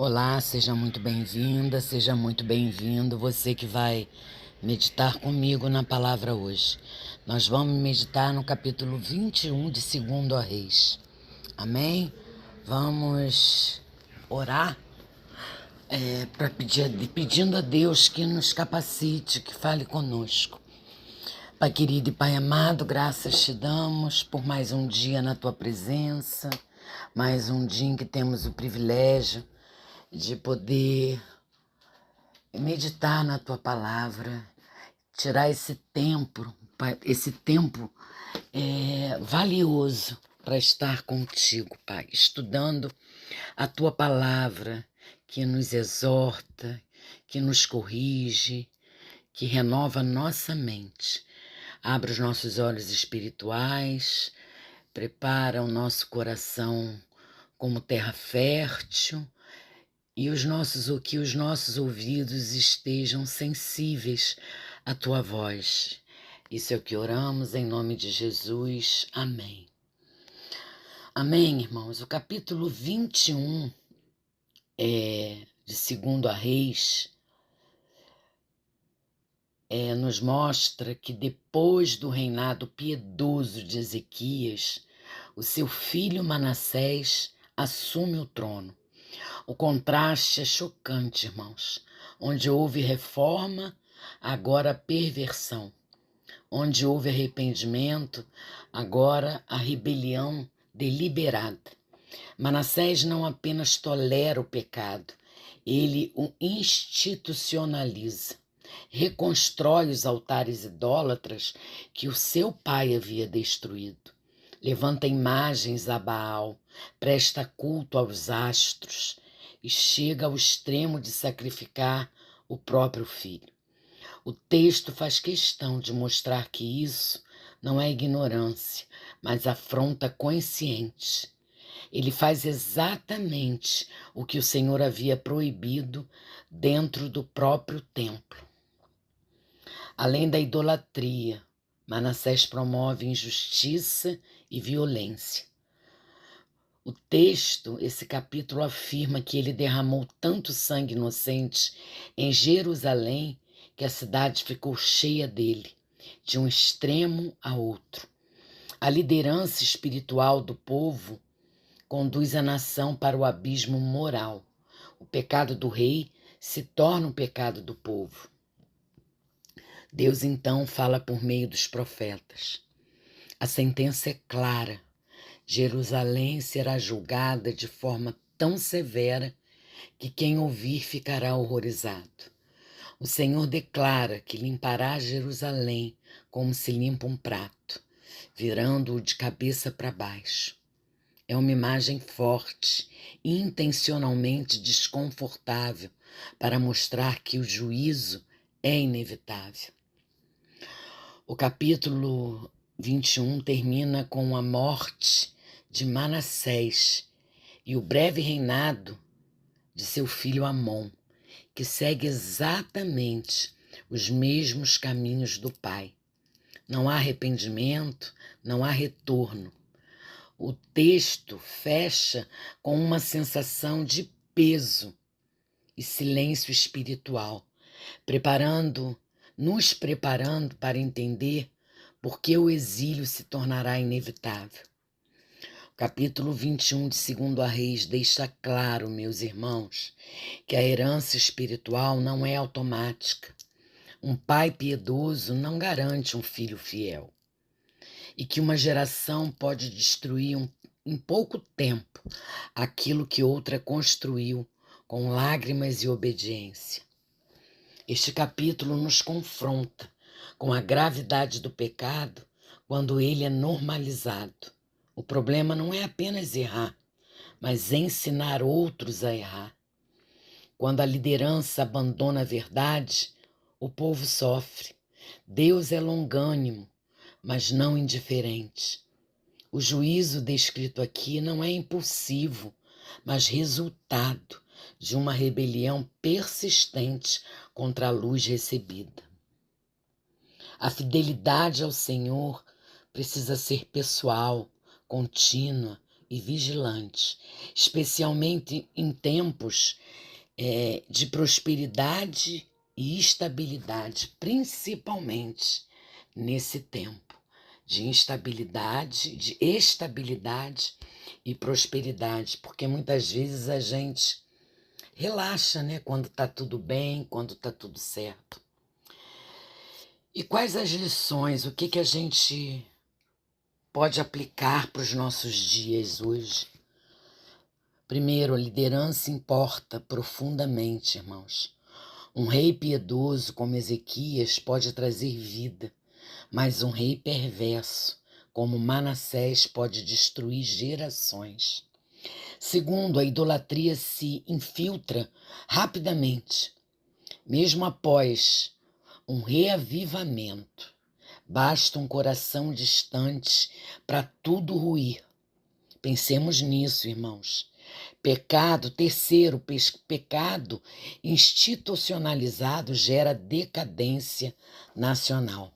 Olá, seja muito bem-vinda, seja muito bem-vindo, você que vai meditar comigo na palavra hoje. Nós vamos meditar no capítulo 21 de 2 Reis. Amém? Vamos orar pedindo a Deus que nos capacite, que fale conosco. Pai querido e Pai amado, graças te damos por mais um dia na Tua presença, mais um dia em que temos o privilégio de poder meditar na Tua palavra, tirar esse tempo valioso para estar contigo, Pai, estudando a Tua palavra que nos exorta, que nos corrige, que renova nossa mente. Abre os nossos olhos espirituais, prepara o nosso coração como terra fértil e que os nossos ouvidos estejam sensíveis à Tua voz. Isso é o que oramos em nome de Jesus. Amém. Amém, irmãos. O capítulo 21 de 2 Reis nos mostra que depois do reinado piedoso de Ezequias, o seu filho Manassés assume o trono. O contraste é chocante, irmãos. Onde houve reforma, agora perversão. Onde houve arrependimento, agora a rebelião deliberada. Manassés não apenas tolera o pecado, ele o institucionaliza. Reconstrói os altares idólatras que o seu pai havia destruído. Levanta imagens a Baal, presta culto aos astros e chega ao extremo de sacrificar o próprio filho. O texto faz questão de mostrar que isso não é ignorância, mas afronta consciente. Ele faz exatamente o que o Senhor havia proibido dentro do próprio templo. Além da idolatria, Manassés promove injustiça e violência. O texto, esse capítulo, afirma que ele derramou tanto sangue inocente em Jerusalém que a cidade ficou cheia dele, de um extremo a outro. A liderança espiritual do povo conduz a nação para o abismo moral. O pecado do rei se torna o pecado do povo. Deus então fala por meio dos profetas. A sentença é clara. Jerusalém será julgada de forma tão severa que quem ouvir ficará horrorizado. O Senhor declara que limpará Jerusalém como se limpa um prato, virando-o de cabeça para baixo. É uma imagem forte e intencionalmente desconfortável para mostrar que o juízo é inevitável. O capítulo 21 termina com a morte de Manassés e o breve reinado de seu filho Amon, que segue exatamente os mesmos caminhos do pai. Não há arrependimento, não há retorno. O texto fecha com uma sensação de peso e silêncio espiritual, nos preparando para entender por que o exílio se tornará inevitável. O capítulo 21 de 2 Reis deixa claro, meus irmãos, que a herança espiritual não é automática. Um pai piedoso não garante um filho fiel. E que uma geração pode destruir em pouco tempo aquilo que outra construiu com lágrimas e obediência. Este capítulo nos confronta com a gravidade do pecado quando ele é normalizado. O problema não é apenas errar, mas ensinar outros a errar. Quando a liderança abandona a verdade, o povo sofre. Deus é longânimo, mas não indiferente. O juízo descrito aqui não é impulsivo, mas resultado de uma rebelião persistente contra a luz recebida. A fidelidade ao Senhor precisa ser pessoal, contínua e vigilante, especialmente em tempos de prosperidade e estabilidade, principalmente nesse tempo de instabilidade, de estabilidade e prosperidade, porque muitas vezes a gente relaxa, né? Quando está tudo bem, quando está tudo certo. E quais as lições, o que a gente pode aplicar para os nossos dias hoje? Primeiro, a liderança importa profundamente, irmãos. Um rei piedoso como Ezequias pode trazer vida, mas um rei perverso como Manassés pode destruir gerações. Segundo, a idolatria se infiltra rapidamente, mesmo após um reavivamento. Basta um coração distante para tudo ruir. Pensemos nisso, irmãos. Terceiro, pecado institucionalizado gera decadência nacional.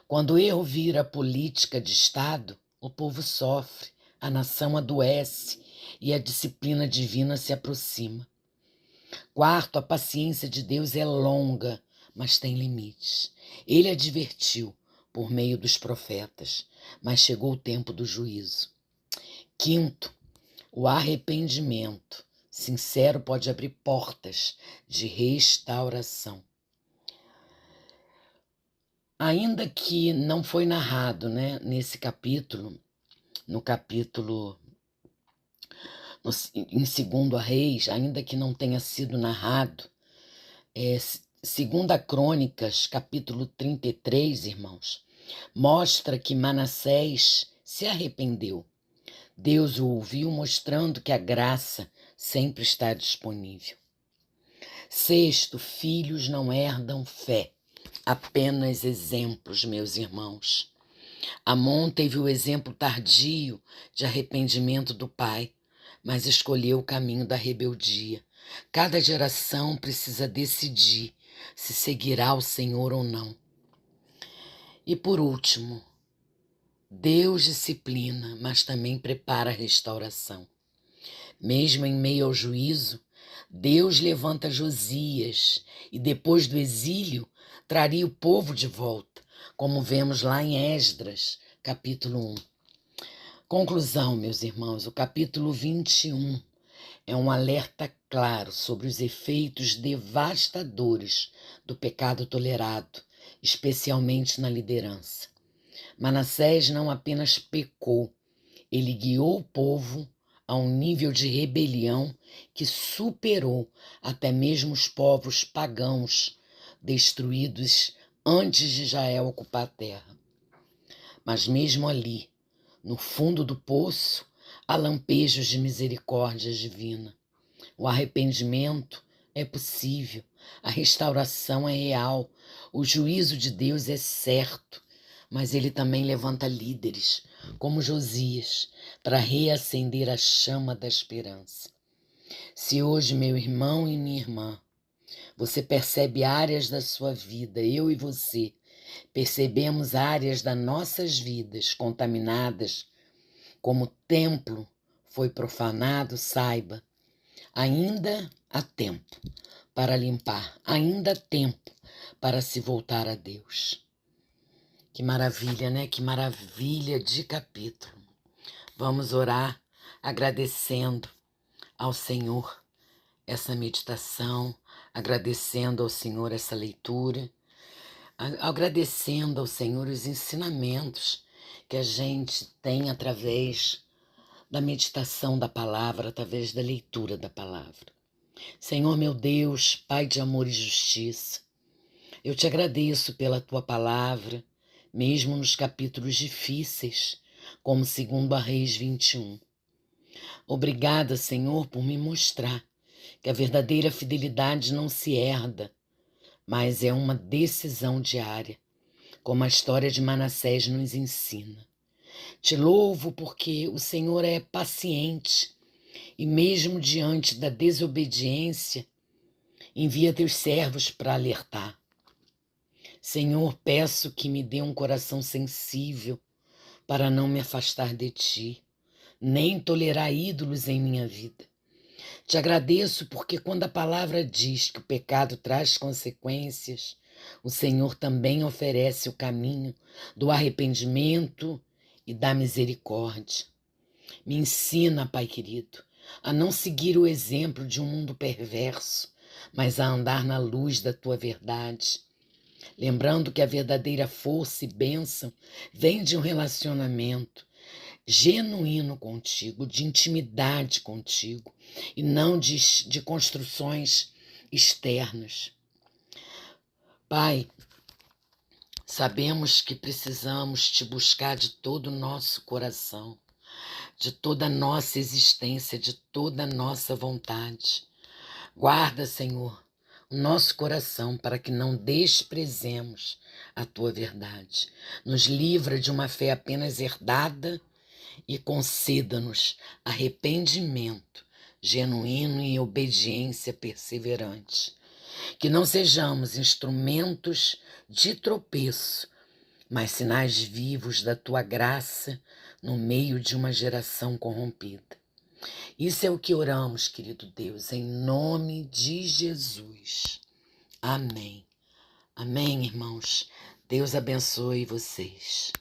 Quando o erro vira política de Estado, o povo sofre, a nação adoece e a disciplina divina se aproxima. Quarto, a paciência de Deus é longa, mas tem limites. Ele advertiu por meio dos profetas, mas chegou o tempo do juízo. Quinto, o arrependimento sincero pode abrir portas de restauração. Ainda que não foi narrado, né, nesse capítulo, em 2 Reis, ainda que não tenha sido narrado, 2 Crônicas, capítulo 33, irmãos, mostra que Manassés se arrependeu. Deus o ouviu, mostrando que a graça sempre está disponível. Sexto, filhos não herdam fé, apenas exemplos, meus irmãos. Amon teve o exemplo tardio de arrependimento do pai, mas escolheu o caminho da rebeldia. Cada geração precisa decidir se seguirá o Senhor ou não. E por último, Deus disciplina, mas também prepara a restauração. Mesmo em meio ao juízo, Deus levanta Josias e depois do exílio traria o povo de volta, como vemos lá em Esdras, capítulo 1. Conclusão, meus irmãos, o capítulo 21 é um alerta claro sobre os efeitos devastadores do pecado tolerado, especialmente na liderança. Manassés não apenas pecou, ele guiou o povo a um nível de rebelião que superou até mesmo os povos pagãos destruídos antes de Israel ocupar a terra. Mas mesmo ali, no fundo do poço, há lampejos de misericórdia divina. O arrependimento é possível, a restauração é real, o juízo de Deus é certo, mas ele também levanta líderes, como Josias, para reacender a chama da esperança. Se hoje, meu irmão e minha irmã, você percebe áreas da sua vida, eu e você, percebemos áreas das nossas vidas contaminadas, como o templo foi profanado, saiba, ainda há tempo para limpar, ainda há tempo para se voltar a Deus. Que maravilha, né? Que maravilha de capítulo. Vamos orar agradecendo ao Senhor essa meditação, agradecendo ao Senhor essa leitura, agradecendo ao Senhor os ensinamentos que a gente tem através da meditação da palavra, através da leitura da palavra. Senhor meu Deus, Pai de amor e justiça, eu te agradeço pela tua palavra, mesmo nos capítulos difíceis, como 2 Reis 21. Obrigada, Senhor, por me mostrar que a verdadeira fidelidade não se herda, mas é uma decisão diária, como a história de Manassés nos ensina. Te louvo porque o Senhor é paciente e mesmo diante da desobediência, envia teus servos para alertar. Senhor, peço que me dê um coração sensível para não me afastar de ti. nem tolerar ídolos em minha vida. Te agradeço porque quando a palavra diz que o pecado traz consequências, o Senhor também oferece o caminho do arrependimento e da misericórdia. Me ensina, Pai querido, a não seguir o exemplo de um mundo perverso, mas a andar na luz da tua verdade. Lembrando que a verdadeira força e bênção vem de um relacionamento genuíno contigo, de intimidade contigo, e não de construções externas. Pai, sabemos que precisamos te buscar de todo o nosso coração, de toda a nossa existência, de toda a nossa vontade. Guarda, Senhor, o nosso coração para que não desprezemos a tua verdade. Nos livra de uma fé apenas herdada e conceda-nos arrependimento genuíno e obediência perseverante. Que não sejamos instrumentos de tropeço, mas sinais vivos da tua graça no meio de uma geração corrompida. Isso é o que oramos, querido Deus, em nome de Jesus. Amém. Amém, irmãos. Deus abençoe vocês.